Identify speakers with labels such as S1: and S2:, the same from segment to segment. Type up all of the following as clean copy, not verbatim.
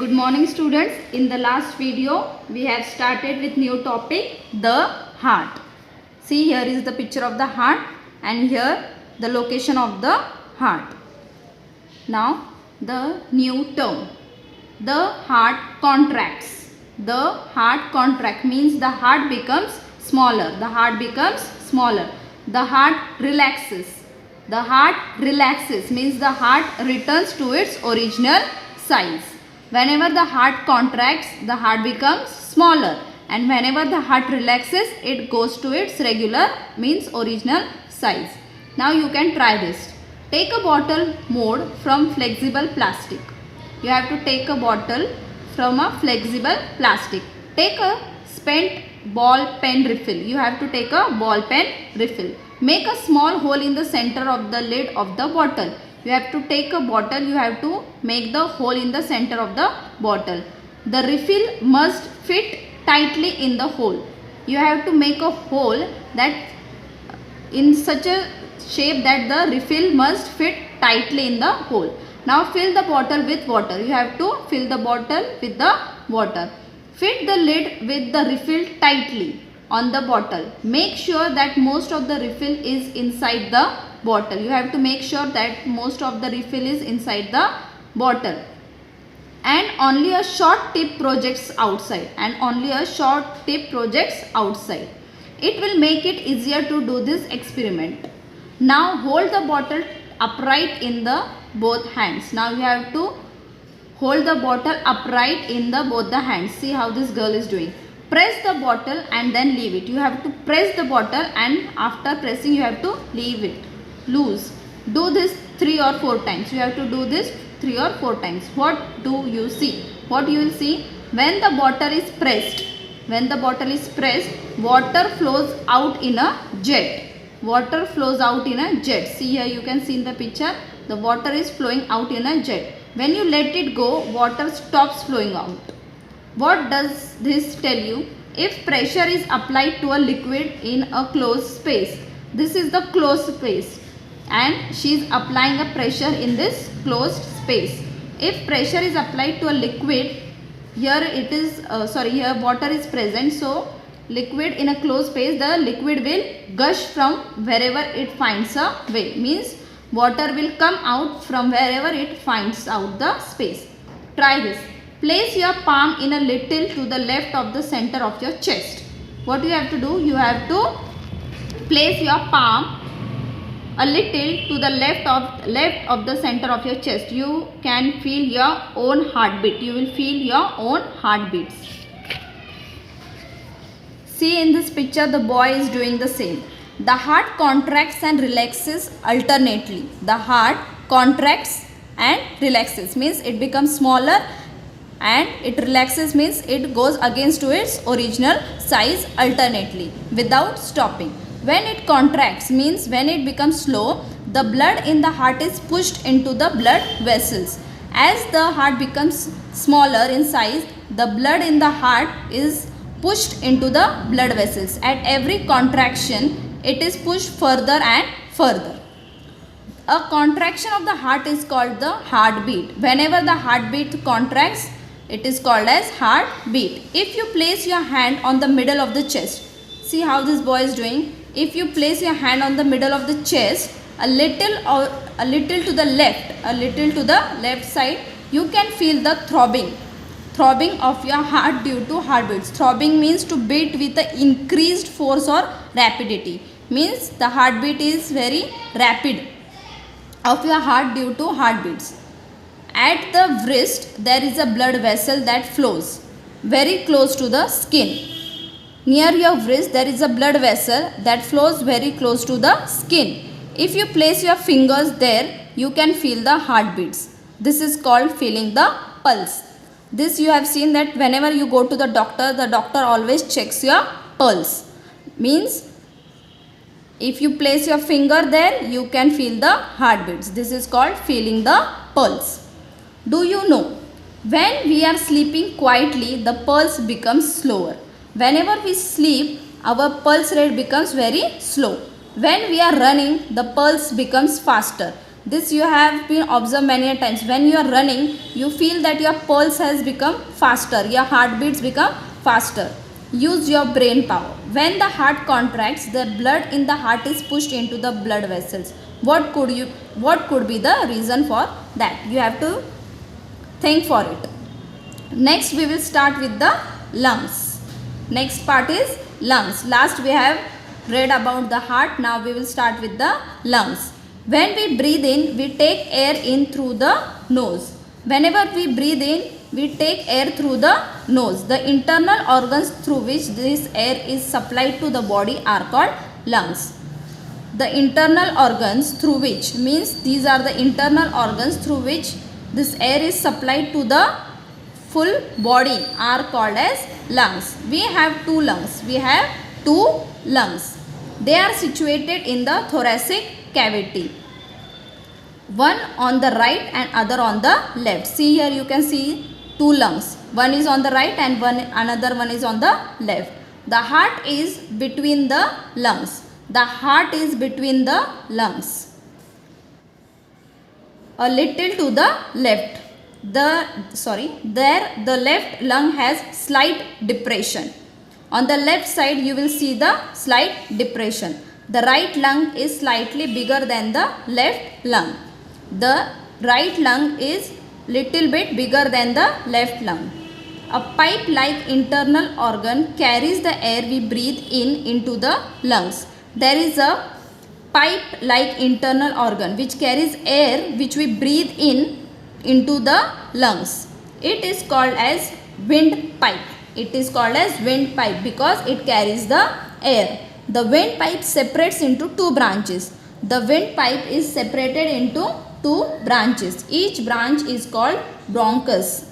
S1: Good morning students. In the last video we have started with new topic, the heart. See, here is the picture of the heart and here the location of the heart. Now the new term, the heart contracts. The heart contract means the heart becomes smaller. The heart becomes smaller. The heart relaxes. The heart relaxes means the heart returns to its original size. Whenever the heart contracts, the heart becomes smaller, and whenever the heart relaxes, it goes to its regular means original size. Now you can try this. Take a bottle made from flexible plastic. You have to take a bottle from a flexible plastic. Take a spent ball pen refill. You have to take a ball pen refill. Make a small hole in the center of the lid of the bottle. You have to take a bottle, you have to make the hole in the center of the bottle. The refill must fit tightly in the hole. You have to make a hole that in such a shape that the refill must fit tightly in the hole. Now fill the bottle with water. You have to fill the bottle with the water. Fit the lid with the refill tightly on the bottle. Make sure that most of the refill is inside the bottle. You have to make sure that most of the refill is inside the bottle, and only a short tip projects outside, and only a short tip projects outside. It will make it easier to do this experiment. Now hold the bottle upright in the both hands. Now you have to hold the bottle upright in the both the hands. See how this girl is doing. Press the bottle and then leave it. You have to press the bottle, and after pressing you have to leave it loose. Do this 3 or 4 times. You have to do this 3 or 4 times. What do you see? What you will see, when the bottle is pressed, water flows out in a jet. Water flows out in a jet. See, here you can see in the picture, the water is flowing out in a jet. When you let it go, water stops flowing out. What does this tell you? If pressure is applied to a liquid in a closed space, this is the closed space, and she is applying a pressure in this closed space. If pressure is applied to a liquid, here it is here water is present, so liquid in a closed space, the liquid will gush from wherever it finds a way, means water will come out from wherever it finds out the space. Try this. Place your palm in a little to the left of the center of your chest. What you have to do? You have to place your palm a little to the left of the center of your chest. You can feel your own heartbeat. You will feel your own heartbeats. See, in this picture the boy is doing the same. The heart contracts and relaxes alternately. The heart contracts and relaxes means it becomes smaller, and it relaxes means it goes against to its original size alternately without stopping. When it contracts means when it becomes slow, the blood in the heart is pushed into the blood vessels. As the heart becomes smaller in size, the blood in the heart is pushed into the blood vessels. At every contraction, it is pushed further and further. A contraction of the heart is called the heartbeat. Whenever the heartbeat contracts, it is called as heartbeat. If you place your hand on the middle of the chest, see how this boy is doing. If you place your hand on the middle of the chest, a little to the left side, you can feel the throbbing of your heart due to heartbeats. Throbbing means to beat with the increased force or rapidity. Means the heartbeat is very rapid of your heart due to heartbeats. At the wrist, there is a blood vessel that flows very close to the skin. Near your wrist, there is a blood vessel that flows very close to the skin. If you place your fingers there, you can feel the heartbeats. This is called feeling the pulse. This you have seen that whenever you go to the doctor always checks your pulse. Means if you place your finger there, you can feel the heartbeats. This is called feeling the pulse. Do you know, when we are sleeping quietly, the pulse becomes slower. Whenever we sleep, our pulse rate becomes very slow. When we are running, the pulse becomes faster. This you have been observed many a times. When you are running, you feel that your pulse has become faster, your heartbeats become faster. Use your brain power. When the heart contracts, the blood in the heart is pushed into the blood vessels. What could be the reason for that? You have to think for it. Next we will start with the lungs. Next part is lungs. Last we have read about the heart. Now we will start with the lungs. When we breathe in, we take air in through the nose. Whenever we breathe in, we take air through the nose. The internal organs through which this air is supplied to the body are called lungs. The internal organs through which, means these are the internal organs through which this air is supplied to the full body, are called as lungs. We have two lungs. They are situated in the thoracic cavity. One on the right and other on the left. See here, you can see two lungs. One is on the right and another one is on the left. The heart is between the lungs. The heart is between the lungs. A little to the left. The left lung has slight depression. On the left side you will see the slight depression. The right lung is slightly bigger than the left lung. The right lung is little bit bigger than the left lung. A pipe-like internal organ carries the air we breathe in into the lungs. There is a pipe-like internal organ which carries air which we breathe in into the lungs. It is called as windpipe. It is called as windpipe because it carries the air. The windpipe separates into two branches. The windpipe is separated into two branches. Each branch is called bronchus.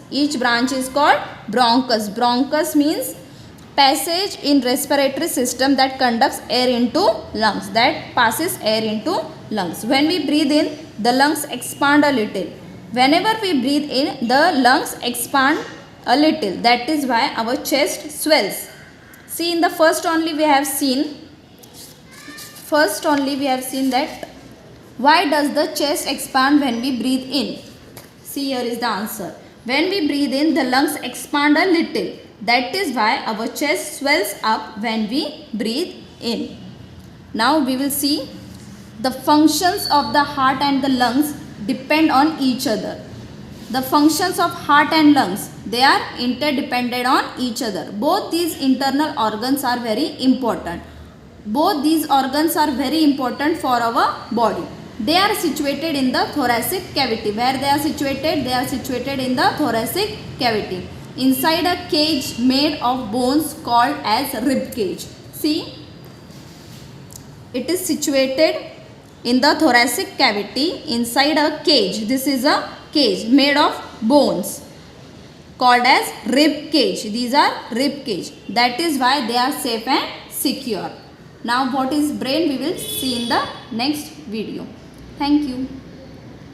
S1: Bronchus means passage in respiratory system that conducts air into lungs, that passes air into lungs. When we breathe in, the lungs expand a little. Whenever we breathe in, the lungs expand a little. That is why our chest swells. See, in the first only we have seen that why does the chest expand when we breathe in? See, here is the answer. When we breathe in, the lungs expand a little. That is why our chest swells up when we breathe in. Now we will see the functions of the heart and the lungs depend on each other. The functions of heart and lungs, they are interdependent on each other. Both these internal organs are very important. Both these organs are very important for our body. They are situated in the thoracic cavity. Where they are situated? They are situated in the thoracic cavity, inside a cage made of bones called as rib cage. See, it is situated in the thoracic cavity inside a cage. This is a cage made of bones called as rib cage. These are rib cage. That is why they are safe and secure. Now what is brain we will see in the next video. Thank you.